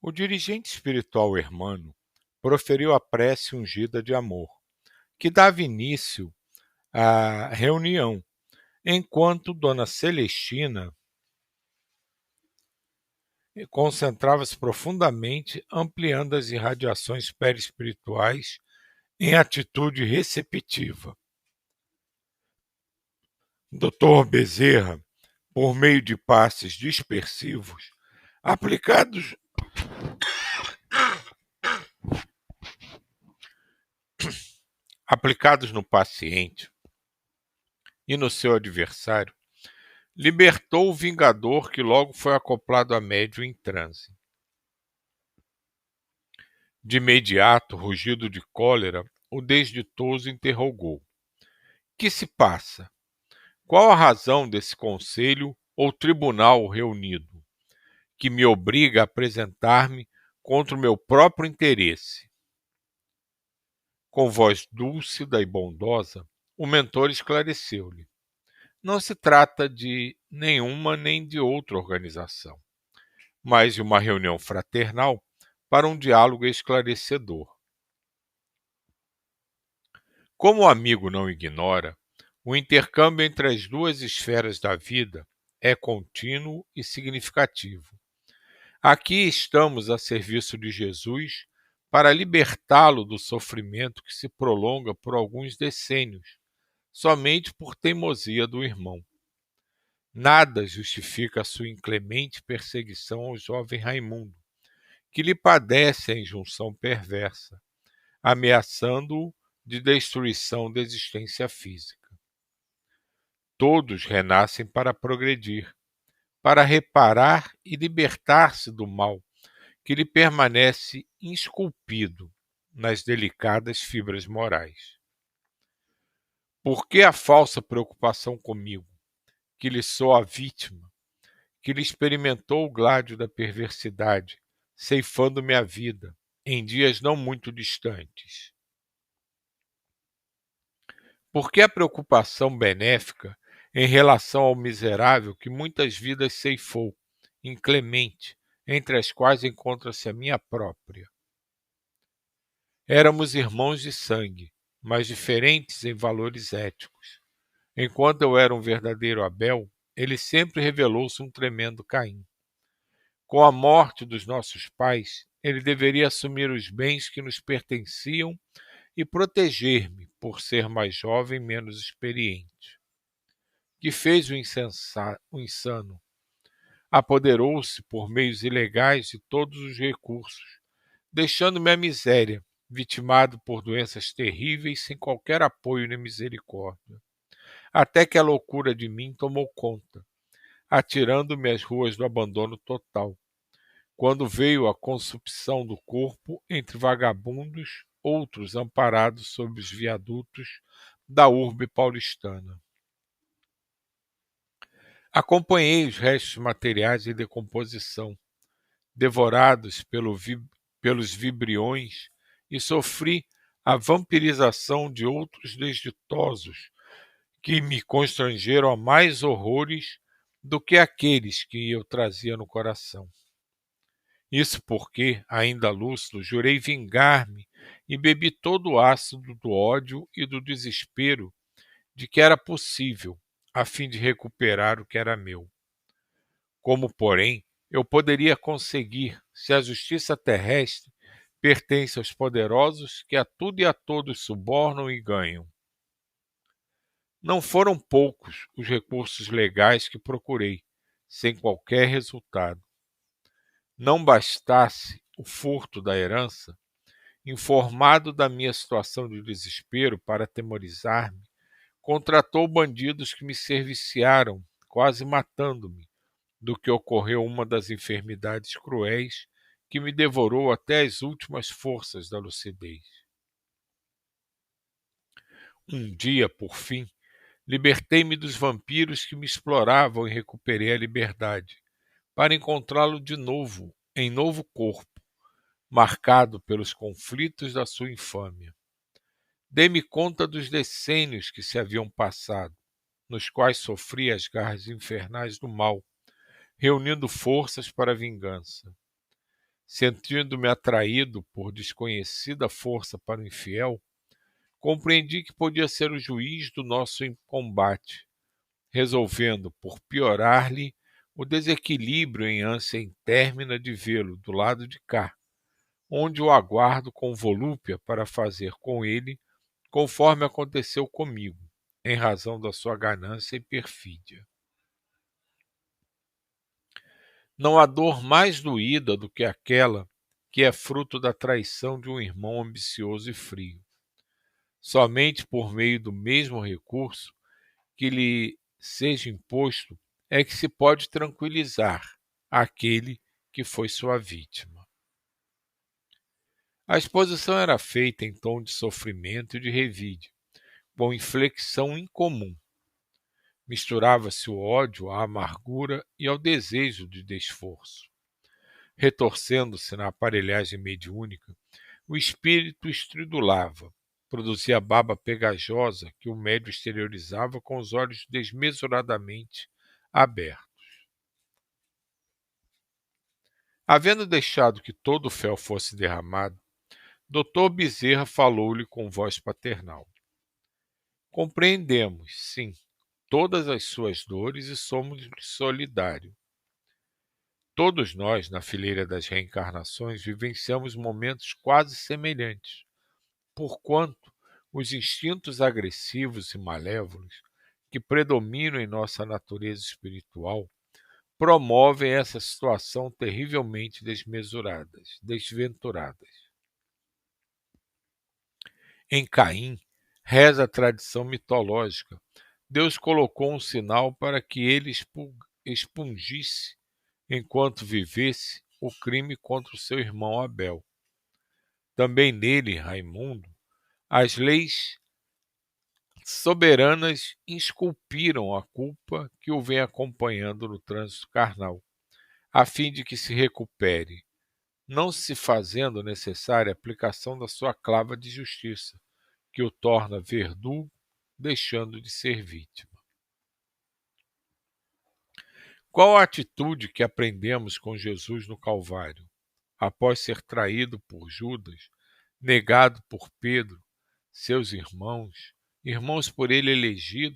O dirigente espiritual Hermano proferiu a prece ungida de amor, que dava início à reunião, enquanto Dona Celestina concentrava-se profundamente, ampliando as irradiações perispirituais em atitude receptiva. Dr. Bezerra, por meio de passes dispersivos, aplicados no paciente e no seu adversário, libertou o vingador que logo foi acoplado a médium em transe. De imediato, rugido de cólera, o desditoso interrogou: que se passa? Qual a razão desse conselho ou tribunal reunido, que me obriga a apresentar-me contra o meu próprio interesse? Com voz dúlcida e bondosa, o mentor esclareceu-lhe: não se trata de nenhuma nem de outra organização, mas de uma reunião fraternal para um diálogo esclarecedor. Como o amigo não ignora, o intercâmbio entre as duas esferas da vida é contínuo e significativo. Aqui estamos a serviço de Jesus para libertá-lo do sofrimento que se prolonga por alguns decênios, somente por teimosia do irmão. Nada justifica a sua inclemente perseguição ao jovem Raimundo, que lhe padece a injunção perversa, ameaçando-o de destruição da existência física. Todos renascem para progredir, para reparar e libertar-se do mal que lhe permanece esculpido nas delicadas fibras morais. Por que a falsa preocupação comigo, que lhe sou a vítima, que lhe experimentou o gládio da perversidade, ceifando-me a vida, em dias não muito distantes? Por que a preocupação benéfica em relação ao miserável que muitas vidas ceifou, inclemente, entre as quais encontra-se a minha própria? Éramos irmãos de sangue, mas diferentes em valores éticos. Enquanto eu era um verdadeiro Abel, ele sempre revelou-se um tremendo Caim. Com a morte dos nossos pais, ele deveria assumir os bens que nos pertenciam e proteger-me por ser mais jovem e menos experiente. Que fez o insano? Apoderou-se por meios ilegais de todos os recursos, deixando-me a miséria, vitimado por doenças terríveis sem qualquer apoio nem misericórdia. Até que a loucura de mim tomou conta, atirando-me às ruas do abandono total, quando veio a consumpção do corpo entre vagabundos, outros amparados sob os viadutos da urbe paulistana. Acompanhei os restos materiais em decomposição, devorados pelos vibriões, e sofri a vampirização de outros desditosos que me constrangeram a mais horrores do que aqueles que eu trazia no coração. Isso porque, ainda lúcido, jurei vingar-me e bebi todo o ácido do ódio e do desespero de que era possível, a fim de recuperar o que era meu. Como, porém, eu poderia conseguir se a justiça terrestre pertence aos poderosos que a tudo e a todos subornam e ganham? Não foram poucos os recursos legais que procurei, sem qualquer resultado. Não bastasse o furto da herança, informado da minha situação de desespero para atemorizar-me, contratou bandidos que me serviciaram, quase matando-me, do que ocorreu uma das enfermidades cruéis que me devorou até as últimas forças da lucidez. Um dia, por fim, libertei-me dos vampiros que me exploravam e recuperei a liberdade, para encontrá-lo de novo, em novo corpo, marcado pelos conflitos da sua infâmia. Dei-me conta dos decênios que se haviam passado, nos quais sofri as garras infernais do mal, reunindo forças para a vingança. Sentindo-me atraído por desconhecida força para o infiel, compreendi que podia ser o juiz do nosso combate, resolvendo por piorar-lhe o desequilíbrio em ânsia intermina de vê-lo do lado de cá, onde o aguardo com volúpia para fazer com ele conforme aconteceu comigo, em razão da sua ganância e perfídia. Não há dor mais doída do que aquela que é fruto da traição de um irmão ambicioso e frio. Somente por meio do mesmo recurso que lhe seja imposto é que se pode tranquilizar aquele que foi sua vítima. A exposição era feita em tom de sofrimento e de revide, com inflexão incomum. Misturava-se o ódio à amargura e ao desejo de desforço. Retorcendo-se na aparelhagem mediúnica, o espírito estridulava, produzia baba pegajosa que o médium exteriorizava com os olhos desmesuradamente abertos. Havendo deixado que todo o fel fosse derramado, Dr. Bezerra falou-lhe com voz paternal. Compreendemos, sim, todas as suas dores e somos solidários. Todos nós, na fileira das reencarnações, vivenciamos momentos quase semelhantes, porquanto os instintos agressivos e malévolos que predominam em nossa natureza espiritual promovem essa situação terrivelmente desventuradas. Em Caim, reza a tradição mitológica, Deus colocou um sinal para que ele expungisse, enquanto vivesse, o crime contra o seu irmão Abel. Também nele, Raimundo, as leis soberanas esculpiram a culpa que o vem acompanhando no trânsito carnal, a fim de que se recupere, não se fazendo necessária a aplicação da sua clava de justiça, que o torna verdugo, deixando de ser vítima. Qual a atitude que aprendemos com Jesus no Calvário, após ser traído por Judas, negado por Pedro, seus irmãos por ele elegido,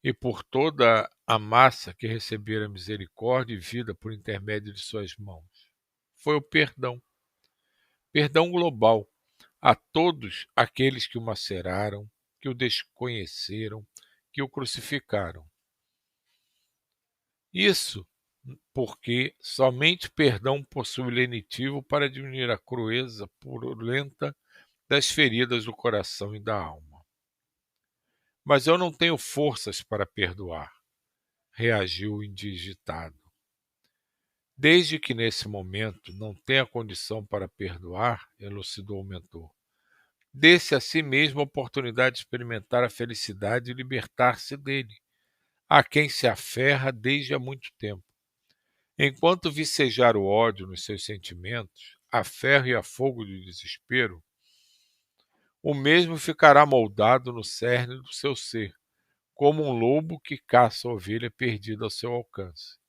e por toda a massa que recebera misericórdia e vida por intermédio de suas mãos? Foi o perdão. Perdão global a todos aqueles que o maceraram, que o desconheceram, que o crucificaram. Isso porque somente perdão possui lenitivo para diminuir a crueza purulenta das feridas do coração e da alma. Mas eu não tenho forças para perdoar, reagiu o indigitado. Desde que nesse momento não tenha condição para perdoar, elucidou o mentor, dê-se a si mesmo a oportunidade de experimentar a felicidade e libertar-se dele, a quem se aferra desde há muito tempo. Enquanto vicejar o ódio nos seus sentimentos, a ferro e a fogo do desespero, o mesmo ficará moldado no cerne do seu ser, como um lobo que caça a ovelha perdida ao seu alcance.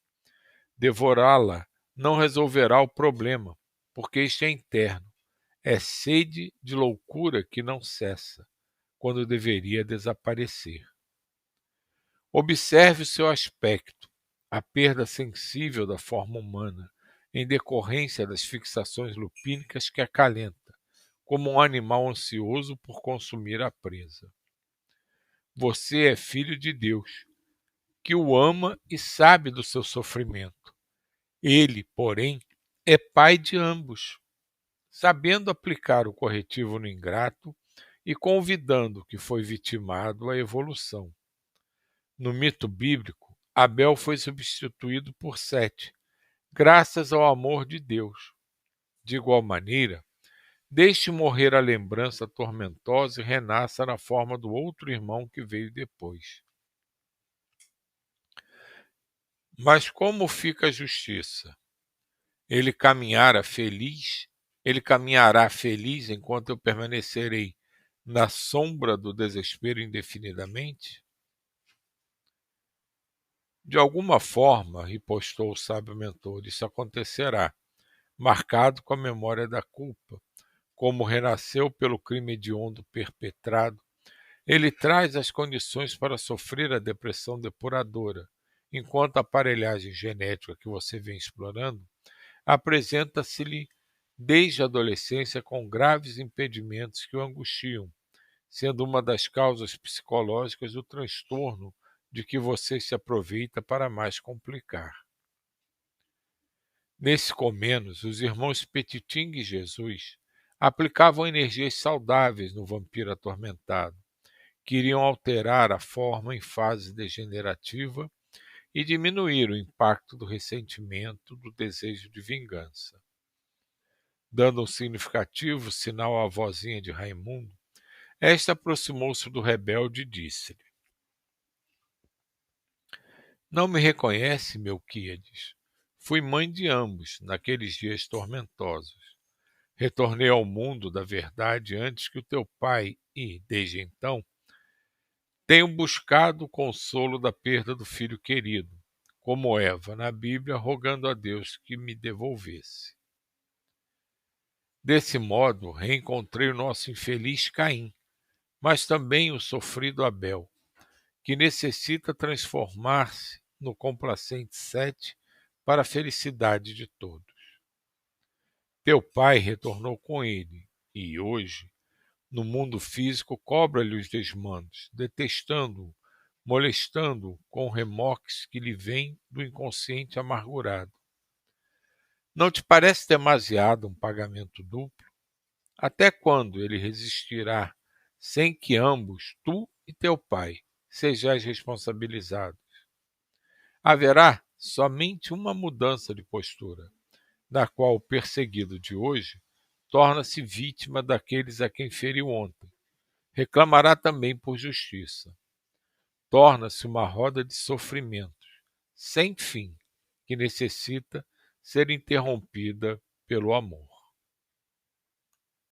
Devorá-la não resolverá o problema, porque este é interno. É sede de loucura que não cessa, quando deveria desaparecer. Observe o seu aspecto, a perda sensível da forma humana, em decorrência das fixações lupínicas que acalenta, como um animal ansioso por consumir a presa. Você é filho de Deus, que o ama e sabe do seu sofrimento. Ele, porém, é pai de ambos, sabendo aplicar o corretivo no ingrato e convidando o que foi vitimado à evolução. No mito bíblico, Abel foi substituído por Sete, graças ao amor de Deus. De igual maneira, deixe morrer a lembrança tormentosa e renasça na forma do outro irmão que veio depois. Mas como fica a justiça? Ele caminhará feliz enquanto eu permanecerei na sombra do desespero indefinidamente? De alguma forma, ripostou o sábio mentor, isso acontecerá, marcado com a memória da culpa, como renasceu pelo crime hediondo perpetrado, ele traz as condições para sofrer a depressão depuradora, enquanto a aparelhagem genética que você vem explorando apresenta-se-lhe desde a adolescência com graves impedimentos que o angustiam, sendo uma das causas psicológicas do transtorno de que você se aproveita para mais complicar. Nesse Comenos, os irmãos Petiting e Jesus aplicavam energias saudáveis no vampiro atormentado, que iriam alterar a forma em fase degenerativa e diminuir o impacto do ressentimento, do desejo de vingança. Dando um significativo sinal à vozinha de Raimundo, esta aproximou-se do rebelde e disse-lhe: Não me reconhece, Melquíades? Fui mãe de ambos naqueles dias tormentosos. Retornei ao mundo da verdade antes que o teu pai e, desde então, tenho buscado o consolo da perda do filho querido, como Eva na Bíblia, rogando a Deus que me devolvesse. Desse modo, reencontrei o nosso infeliz Caim, mas também o sofrido Abel, que necessita transformar-se no complacente Sete para a felicidade de todos. Teu pai retornou com ele, e hoje, no mundo físico, cobra-lhe os desmandos, detestando-o, molestando-o com remoques que lhe vêm do inconsciente amargurado. Não te parece demasiado um pagamento duplo? Até quando ele resistirá sem que ambos, tu e teu pai, sejais responsabilizados? Haverá somente uma mudança de postura, na qual o perseguido de hoje torna-se vítima daqueles a quem feriu ontem. Reclamará também por justiça. Torna-se uma roda de sofrimentos, sem fim, que necessita ser interrompida pelo amor.